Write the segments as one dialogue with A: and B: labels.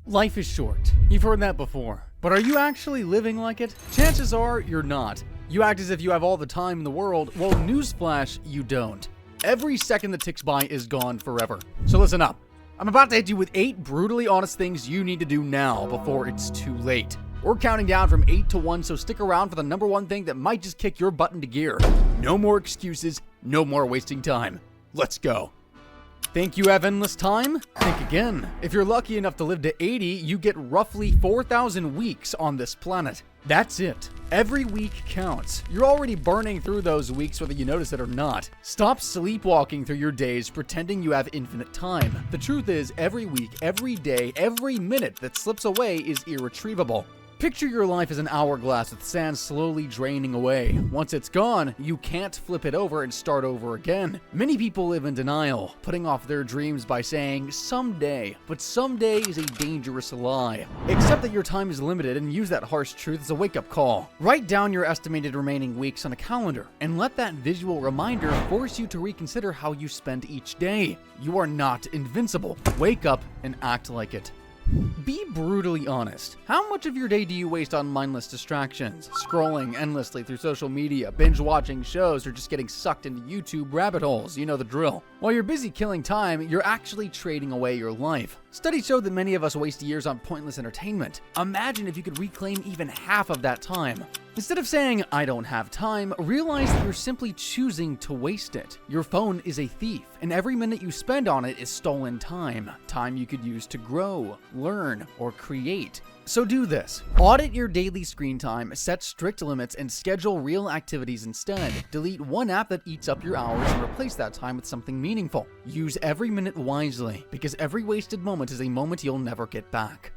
A: Life is short. You've heard that before. But are you actually living like it? Chances are you're not. You act as if you have all the time in the world. Well, newsflash, you don't. Every second that ticks by is gone forever. So listen up. I'm about to hit you with 8 brutally honest things you need to do now before it's too late. We're counting down from 8 to 1, so stick around for the number 1 thing that might just kick your butt into gear. No more excuses, no more wasting time. Let's go. Think you have endless time? Think again. If you're lucky enough to live to 80, you get roughly 4,000 weeks on this planet. That's it. Every week counts. You're already burning through those weeks whether you notice it or not. Stop sleepwalking through your days pretending you have infinite time. The truth is, every week, every day, every minute that slips away is irretrievable. Picture your life as an hourglass with sand slowly draining away. Once it's gone, you can't flip it over and start over again. Many people live in denial, putting off their dreams by saying, someday. But someday is a dangerous lie. Accept that your time is limited and use that harsh truth as a wake-up call. Write down your estimated remaining weeks on a calendar, and let that visual reminder force you to reconsider how you spend each day. You are not invincible. Wake up and act like it. Be brutally honest. How much of your day do you waste on mindless distractions? Scrolling endlessly through social media, binge watching shows, or just getting sucked into YouTube rabbit holes? You know the drill. While you're busy killing time, you're actually trading away your life. Studies show that many of us waste years on pointless entertainment. Imagine if you could reclaim even half of that time. Instead of saying, I don't have time, realize that you're simply choosing to waste it. Your phone is a thief, and every minute you spend on it is stolen time. Time you could use to grow, learn, or create. So do this. Audit your daily screen time, set strict limits, and schedule real activities instead. Delete one app that eats up your hours and replace that time with something meaningful. Use every minute wisely, because every wasted moment is a moment you'll never get back.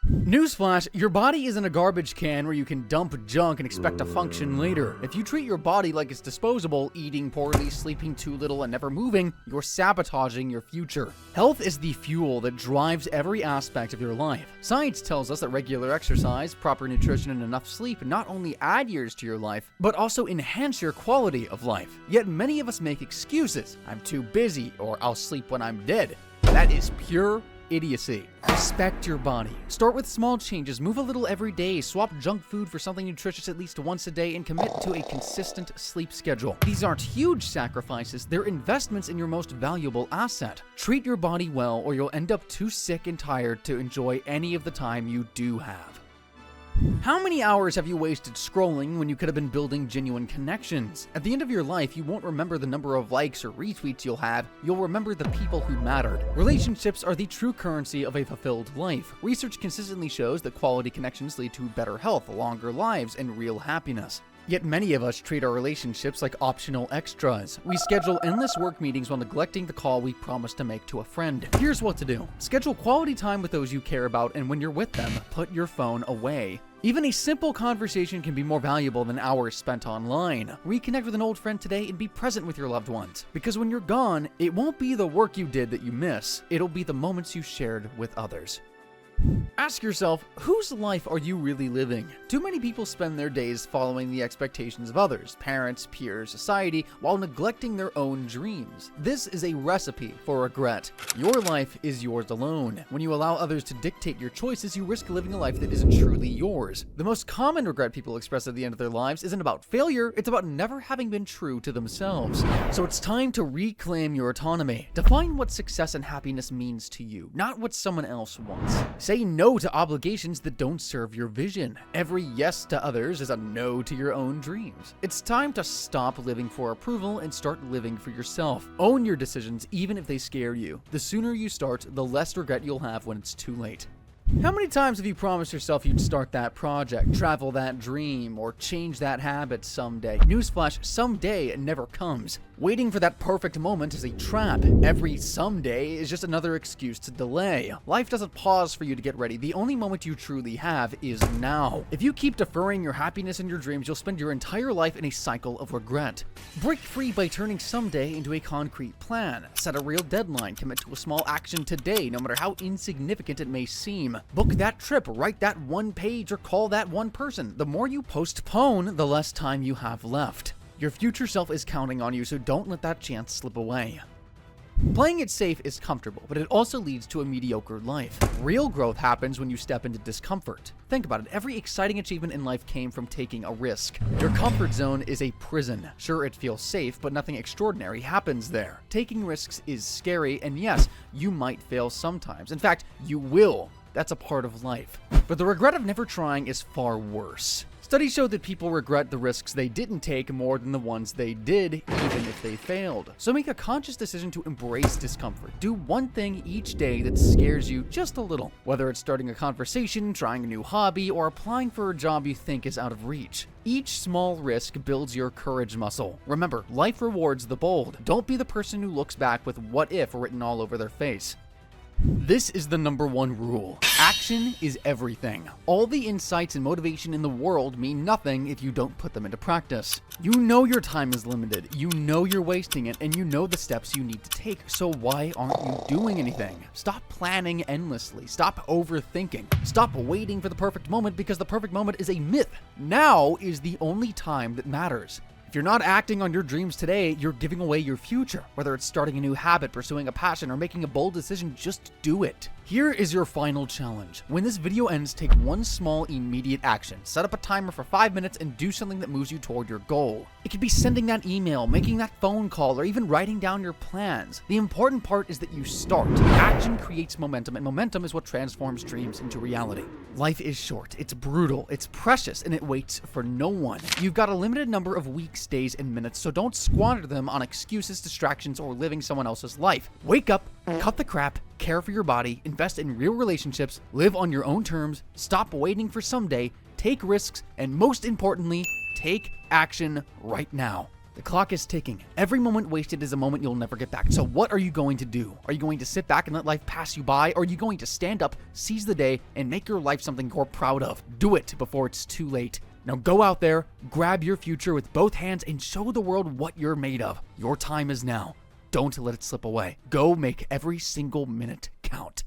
A: Newsflash, your body isn't a garbage can where you can dump junk and expect to function later. If you treat your body like it's disposable, eating poorly, sleeping too little, and never moving, you're sabotaging your future. Health is the fuel that drives every aspect of your life. Science tells us that regular exercise, proper nutrition, and enough sleep not only add years to your life, but also enhance your quality of life. Yet many of us make excuses. I'm too busy, or I'll sleep when I'm dead. That is pure idiocy. Respect your body. Start with small changes, move a little every day, swap junk food for something nutritious at least once a day, and commit to a consistent sleep schedule. These aren't huge sacrifices, they're investments in your most valuable asset. Treat your body well, or you'll end up too sick and tired to enjoy any of the time you do have. How many hours have you wasted scrolling when you could have been building genuine connections? At the end of your life, you won't remember the number of likes or retweets you'll have, you'll remember the people who mattered. Relationships are the true currency of a fulfilled life. Research consistently shows that quality connections lead to better health, longer lives, and real happiness. Yet many of us treat our relationships like optional extras. We schedule endless work meetings while neglecting the call we promised to make to a friend. Here's what to do. Schedule quality time with those you care about, and when you're with them, put your phone away. Even a simple conversation can be more valuable than hours spent online. Reconnect with an old friend today and be present with your loved ones. Because when you're gone, it won't be the work you did that you miss. It'll be the moments you shared with others. Ask yourself, whose life are you really living? Too many people spend their days following the expectations of others, parents, peers, society, while neglecting their own dreams. This is a recipe for regret. Your life is yours alone. When you allow others to dictate your choices, you risk living a life that isn't truly yours. The most common regret people express at the end of their lives isn't about failure, it's about never having been true to themselves. So it's time to reclaim your autonomy. Define what success and happiness means to you, not what someone else wants. Say no to obligations that don't serve your vision. Every yes to others is a no to your own dreams. It's time to stop living for approval and start living for yourself. Own your decisions even if they scare you. The sooner you start, the less regret you'll have when it's too late. How many times have you promised yourself you'd start that project, travel that dream, or change that habit someday? Newsflash, someday never comes. Waiting for that perfect moment is a trap. Every someday is just another excuse to delay. Life doesn't pause for you to get ready. The only moment you truly have is now. If you keep deferring your happiness and your dreams, you'll spend your entire life in a cycle of regret. Break free by turning someday into a concrete plan. Set a real deadline. Commit to a small action today, no matter how insignificant it may seam. Book that trip, write that one page, or call that one person. The more you postpone, the less time you have left. Your future self is counting on you, so don't let that chance slip away. Playing it safe is comfortable, but it also leads to a mediocre life. Real growth happens when you step into discomfort. Think about it, every exciting achievement in life came from taking a risk. Your comfort zone is a prison. Sure, it feels safe, but nothing extraordinary happens there. Taking risks is scary, and yes, you might fail sometimes. In fact, you will. That's a part of life. But the regret of never trying is far worse. Studies show that people regret the risks they didn't take more than the ones they did, even if they failed. So make a conscious decision to embrace discomfort. Do one thing each day that scares you just a little. Whether it's starting a conversation, trying a new hobby, or applying for a job you think is out of reach. Each small risk builds your courage muscle. Remember, life rewards the bold. Don't be the person who looks back with "what if" written all over their face. This is the #1 rule. Action is everything. All the insights and motivation in the world mean nothing if you don't put them into practice. You know your time is limited, you know you're wasting it, and you know the steps you need to take, so why aren't you doing anything? Stop planning endlessly. Stop overthinking. Stop waiting for the perfect moment, because the perfect moment is a myth. Now is the only time that matters. If you're not acting on your dreams today, you're giving away your future. Whether it's starting a new habit, pursuing a passion, or making a bold decision, just do it. Here is your final challenge. When this video ends, take one small, immediate action. Set up a timer for 5 minutes and do something that moves you toward your goal. It could be sending that email, making that phone call, or even writing down your plans. The important part is that you start. Action creates momentum, and momentum is what transforms dreams into reality. Life is short, it's brutal, it's precious, and it waits for no one. You've got a limited number of weeks, days, and minutes, so don't squander them on excuses, distractions, or living someone else's life. Wake up, cut the crap, care for your body, invest in real relationships, live on your own terms, stop waiting for someday, take risks, and most importantly, take action right now. The clock is ticking. Every moment wasted is a moment you'll never get back. So what are you going to do? Are you going to sit back and let life pass you by? Or are you going to stand up, seize the day, and make your life something you're proud of? Do it before it's too late. Now go out there, grab your future with both hands, and show the world what you're made of. Your time is now. Don't let it slip away. Go make every single minute count.